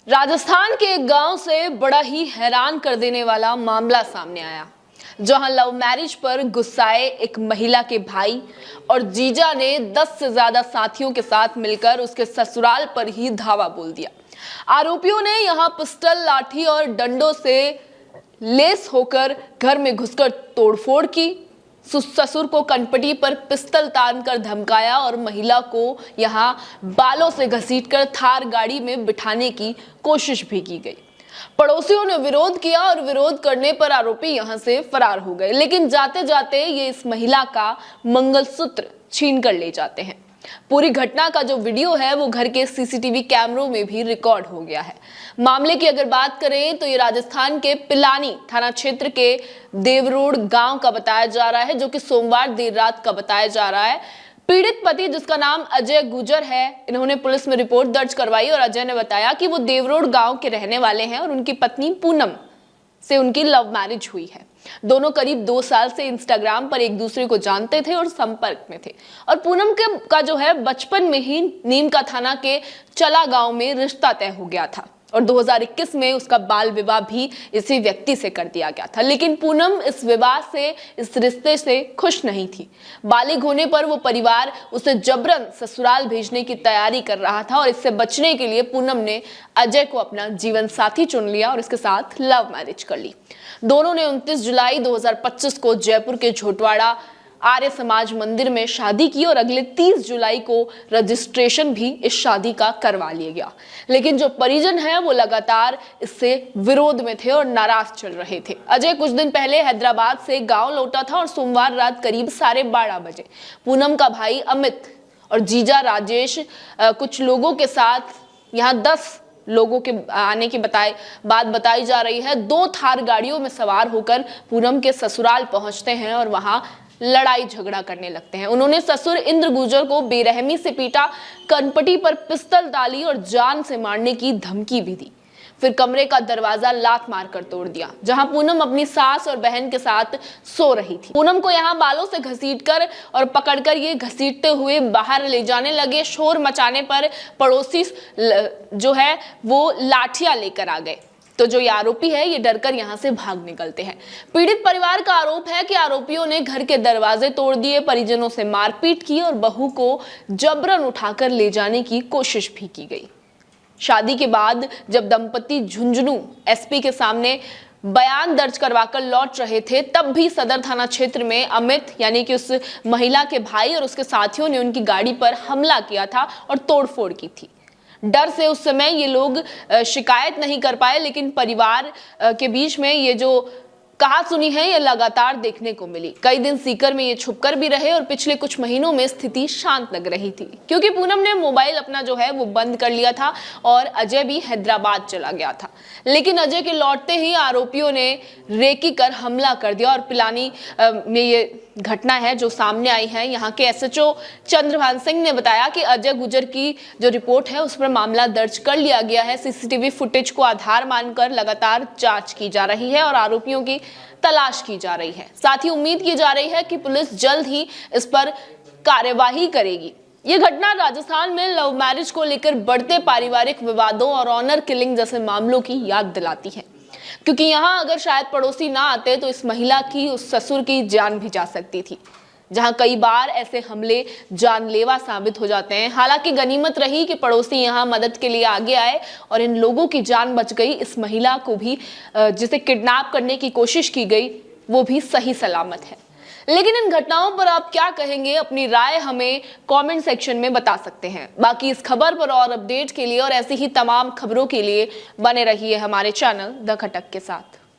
राजस्थान के एक गांव से बड़ा ही हैरान कर देने वाला मामला सामने आया, जहां लव मैरिज पर गुस्साए एक महिला के भाई और जीजा ने 10 से ज्यादा साथियों के साथ मिलकर उसके ससुराल पर ही धावा बोल दिया। आरोपियों ने यहां पिस्टल, लाठी और डंडों से लेस होकर घर में घुसकर तोड़फोड़ की, ससुर को कनपटी पर पिस्तल तान कर धमकाया और महिला को यहां बालों से घसीटकर थार गाड़ी में बिठाने की कोशिश भी की गई। पड़ोसियों ने विरोध किया और विरोध करने पर आरोपी यहां से फरार हो गए, लेकिन जाते जाते ये इस महिला का मंगलसूत्र छीन कर ले जाते हैं। पूरी घटना का जो वीडियो है वो घर के सीसीटीवी कैमरों में भी रिकॉर्ड हो गया है। मामले की अगर बात करें तो ये राजस्थान के पिलानी थाना क्षेत्र के देवरोड गांव का बताया जा रहा है, जो कि सोमवार देर रात का बताया जा रहा है। पीड़ित पति, जिसका नाम अजय गुजर है, इन्होंने पुलिस में रिपोर्ट दर्ज करवाई और अजय ने बताया कि वो देवरोड गांव के रहने वाले हैं और उनकी पत्नी पूनम से उनकी लव मैरिज हुई है। दोनों करीब 2 साल से इंस्टाग्राम पर एक दूसरे को जानते थे और संपर्क में थे और पूनम का जो है बचपन में ही नीम का थाना के चला गांव में रिश्ता तय हो गया था और 2021 में उसका बाल विवाह भी इसी व्यक्ति से कर दिया गया था। लेकिन पूनम इस विवाह से, इस रिश्ते से खुश नहीं थी। बालिग होने पर वो परिवार उसे जबरन ससुराल भेजने की तैयारी कर रहा था और इससे बचने के लिए पूनम ने अजय को अपना जीवन साथी चुन लिया और इसके साथ लव मैरिज कर ली। दोनों ने 29 जुलाई 2025 को जयपुर के झोटवाड़ा आर्य समाज मंदिर में शादी की और अगले 30 जुलाई को रजिस्ट्रेशन भी इस शादी का करवा लिया गया। लेकिन जो परिजन है वो लगातार इससे विरोध में थे और नाराज चल रहे थे। अजय कुछ दिन पहले हैदराबाद से गांव लौटा था और सोमवार रात करीब 12:30 बजे पूनम का भाई अमित और जीजा राजेश कुछ लोगों के साथ, यहाँ 10 लोगों के आने की बात बताई जा रही है, 2 थार गाड़ियों में सवार होकर पूनम के ससुराल पहुंचते हैं और वहां लड़ाई झगड़ा करने लगते हैं। उन्होंने ससुर इंद्र गुजर को बेरहमी से पीटा, कनपटी पर पिस्तल डाली और जान से मारने की धमकी भी दी। फिर कमरे का दरवाजा लात मारकर तोड़ दिया, जहां पूनम अपनी सास और बहन के साथ सो रही थी। पूनम को यहां बालों से घसीटकर और पकड़कर ये घसीटते हुए बाहर ले जाने लगे। शोर मचाने पर पड़ोसी जो है वो लाठियां लेकर आ गए, तो जो ये आरोपी है ये डरकर यहां से भाग निकलते हैं। पीड़ित परिवार का आरोप है कि आरोपियों ने घर के दरवाजे तोड़ दिए, परिजनों से मारपीट की और बहू को जबरन उठाकर ले जाने की कोशिश भी की गई। शादी के बाद जब दंपति झुंझुनू एसपी के सामने बयान दर्ज करवाकर लौट रहे थे, तब भी सदर थाना क्षेत्र में अमित यानी कि उस महिला के भाई और उसके साथियों ने उनकी गाड़ी पर हमला किया था और तोड़फोड़ की थी। डर से उस समय ये लोग शिकायत नहीं कर पाए, लेकिन परिवार के बीच में ये जो कहा सुनी है ये लगातार देखने को मिली। कई दिन सीकर में ये छुपकर भी रहे और पिछले कुछ महीनों में स्थिति शांत लग रही थी, क्योंकि पूनम ने मोबाइल अपना जो है वो बंद कर लिया था और अजय भी हैदराबाद चला गया था। लेकिन अजय के लौटते ही आरोपियों ने रेकी कर हमला कर दिया और पिलानी में ये घटना है जो सामने आई है। यहाँ के एसएचओ चंद्रभान सिंह ने बताया कि अजय गुजर की जो रिपोर्ट है उस पर मामला दर्ज कर लिया गया है। सीसीटीवी फुटेज को आधार मानकर लगातार जांच की जा रही है और आरोपियों की तलाश की जा रही है। साथ ही उम्मीद की जा रही है कि पुलिस जल्द ही इस पर कार्यवाही करेगी। ये घटना राजस्थान में लव मैरिज को लेकर बढ़ते पारिवारिक विवादों और ऑनर किलिंग जैसे मामलों की याद दिलाती है, क्योंकि यहाँ अगर शायद पड़ोसी ना आते तो इस महिला की, उस ससुर की जान भी जा सकती थी, जहां कई बार ऐसे हमले जानलेवा साबित हो जाते हैं। हालांकि गनीमत रही कि पड़ोसी यहां मदद के लिए आगे आए और इन लोगों की जान बच गई। इस महिला को भी जिसे किडनैप करने की कोशिश की गई वो भी सही सलामत है। लेकिन इन घटनाओं पर आप क्या कहेंगे? अपनी राय हमें कमेंट सेक्शन में बता सकते हैं। बाकी इस खबर पर और अपडेट के लिए और ऐसी ही तमाम खबरों के लिए बने रहिए हमारे चैनल द खटक के साथ।